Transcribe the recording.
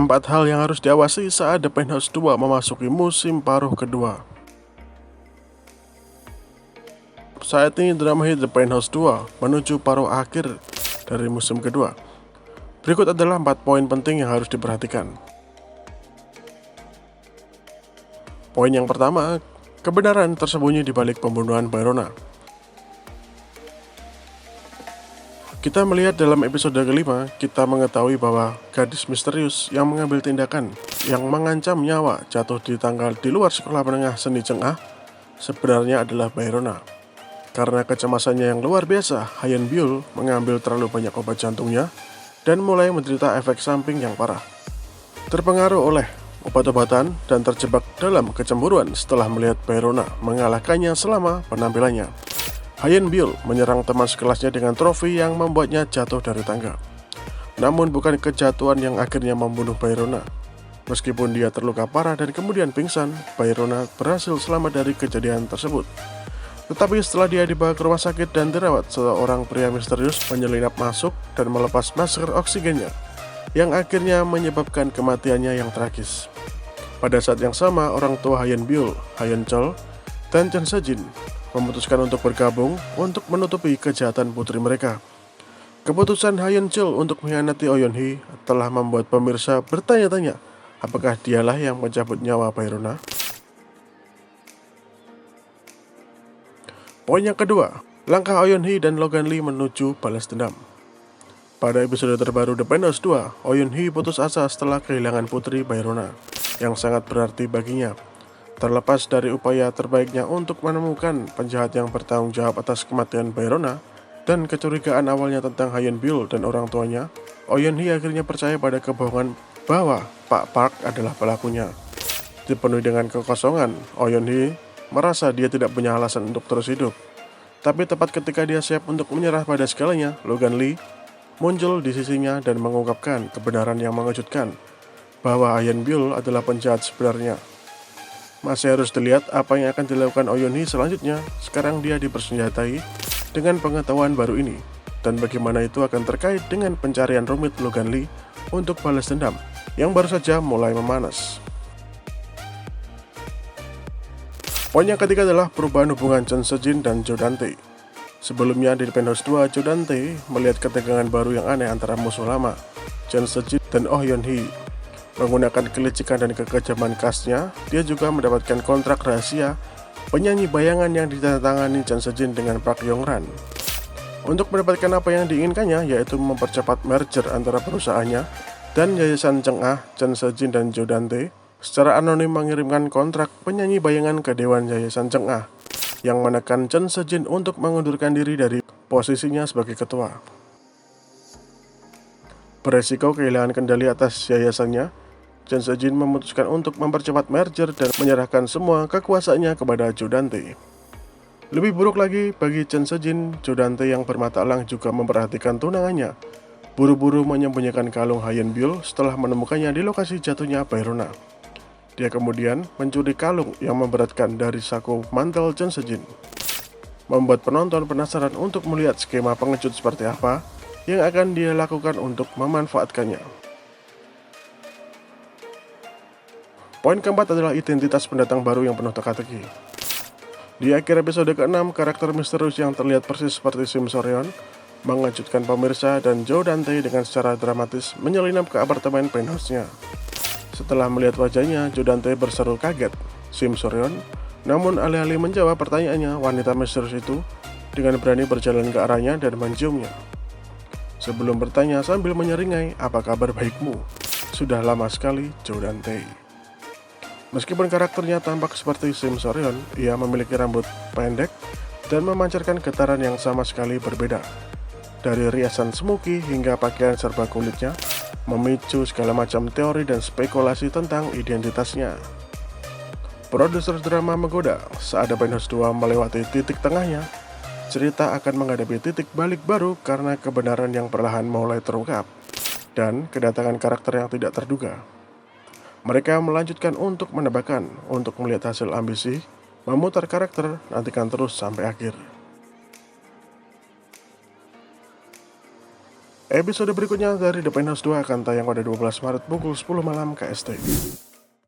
4 hal yang harus diawasi saat The Penthouse 2 memasuki musim paruh kedua. Saat ini drama hit The Penthouse 2 menuju paruh akhir dari musim kedua. Berikut adalah 4 poin penting yang harus diperhatikan. Poin yang pertama, kebenaran tersembunyi di balik pembunuhan Bayrona. Kita melihat dalam episode kelima, kita mengetahui bahwa gadis misterius yang mengambil tindakan yang mengancam nyawa jatuh di tanggal di luar sekolah menengah seni Chang'an sebenarnya adalah Bayrona. Karena kecemasannya yang luar biasa, Hyun Byul mengambil terlalu banyak obat jantungnya dan mulai menderita efek samping yang parah. Terpengaruh oleh obat-obatan dan terjebak dalam kecemburuan setelah melihat Bayrona mengalahkannya selama penampilannya. Hyun Byul menyerang teman sekelasnya dengan trofi yang membuatnya jatuh dari tangga. Namun bukan kejatuhan yang akhirnya membunuh Bayrona. Meskipun dia terluka parah dan kemudian pingsan, Bayrona berhasil selamat dari kejadian tersebut. Tetapi setelah dia dibawa ke rumah sakit dan dirawat, seorang pria misterius menyelinap masuk dan melepas masker oksigennya, yang akhirnya menyebabkan kematiannya yang tragis. Pada saat yang sama, orang tua Hyun Byul, Hyun Chol, dan Chun Sejin memutuskan untuk bergabung untuk menutupi kejahatan putri mereka. Keputusan Hyun Chol untuk mengkhianati Oh Yeon Hee telah membuat pemirsa bertanya-tanya, apakah dialah yang mencabut nyawa Bayrona? Poin yang kedua, langkah Oh Yeon Hee dan Logan Lee menuju balas dendam. Pada episode terbaru The Penthouse 2, Oh Yeon Hee putus asa setelah kehilangan putri Bayrona, yang sangat berarti baginya. Terlepas dari upaya terbaiknya untuk menemukan penjahat yang bertanggung jawab atas kematian Bayrona dan kecurigaan awalnya tentang Hyun Byul dan orang tuanya, Oh Yeon Hee akhirnya percaya pada kebohongan bahwa Pak Park adalah pelakunya. Dipenuhi dengan kekosongan, Oh Yeon Hee merasa dia tidak punya alasan untuk terus hidup. Tapi tepat ketika dia siap untuk menyerah pada segalanya, Logan Lee muncul di sisinya dan mengungkapkan kebenaran yang mengejutkan bahwa Hyun Byul adalah penjahat sebenarnya. Masih harus dilihat apa yang akan dilakukan Oh Yeon Hee selanjutnya. Sekarang dia dipersenjatai dengan pengetahuan baru ini, dan bagaimana itu akan terkait dengan pencarian rumit Logan Lee untuk balas dendam yang baru saja mulai memanas. Poin yang ketiga adalah perubahan hubungan Chun Sejin dan Jo Dante. Sebelumnya di The Penthouse 2, Jo Dante melihat ketegangan baru yang aneh antara musuh lama, Chun Sejin dan Oh Yeon Hee. Menggunakan kelicikan dan kekejaman khasnya, dia juga mendapatkan kontrak rahasia penyanyi bayangan yang ditandatangani Chun Sejin dengan Park Yong Ran. Untuk mendapatkan apa yang diinginkannya, yaitu mempercepat merger antara perusahaannya dan Yayasan Chang'an, Chun Sejin dan Jo Dante secara anonim mengirimkan kontrak penyanyi bayangan ke Dewan Yayasan Chang'an, yang menekan Chun Sejin untuk mengundurkan diri dari posisinya sebagai ketua. Beresiko kehilangan kendali atas yayasannya, Chun Sejin memutuskan untuk mempercepat merger dan menyerahkan semua kekuasaannya kepada Jo Dante. Lebih buruk lagi bagi Chun Sejin, Jo Dante yang bermata elang juga memperhatikan tunangannya, buru-buru menyembunyikan kalung Hyun Byul setelah menemukannya di lokasi jatuhnya Bayrona. Dia kemudian mencuri kalung yang memberatkan dari saku mantel Chun Sejin, membuat penonton penasaran untuk melihat skema pengecut seperti apa yang akan dia lakukan untuk memanfaatkannya. Poin keempat adalah identitas pendatang baru yang penuh teka-teki. Di akhir episode ke-6, karakter misterius yang terlihat persis seperti Sim Soryeon mengejutkan pemirsa, dan Jo Dante dengan secara dramatis menyelinap ke apartemen penthouse-nya. Setelah melihat wajahnya, Jo Dante berseru kaget Sim Soryeon, namun alih-alih menjawab pertanyaannya, wanita misterius itu dengan berani berjalan ke arahnya dan menciumnya. Sebelum bertanya sambil menyeringai, "Apa kabar baikmu? Sudah lama sekali, Jo Dante." Meskipun karakternya tampak seperti Sim Soryeon, ia memiliki rambut pendek dan memancarkan getaran yang sama sekali berbeda. Dari riasan smoky hingga pakaian serba kulitnya, memicu segala macam teori dan spekulasi tentang identitasnya. Produser drama menggoda saat The Penthouse 2 melewati titik tengahnya, cerita akan menghadapi titik balik baru karena kebenaran yang perlahan mulai terungkap dan kedatangan karakter yang tidak terduga. Mereka melanjutkan untuk menebakkan, untuk melihat hasil ambisi, memutar karakter, nantikan terus sampai akhir. Episode berikutnya dari The Penthouse 2 akan tayang pada 12 Maret pukul 10 malam KST.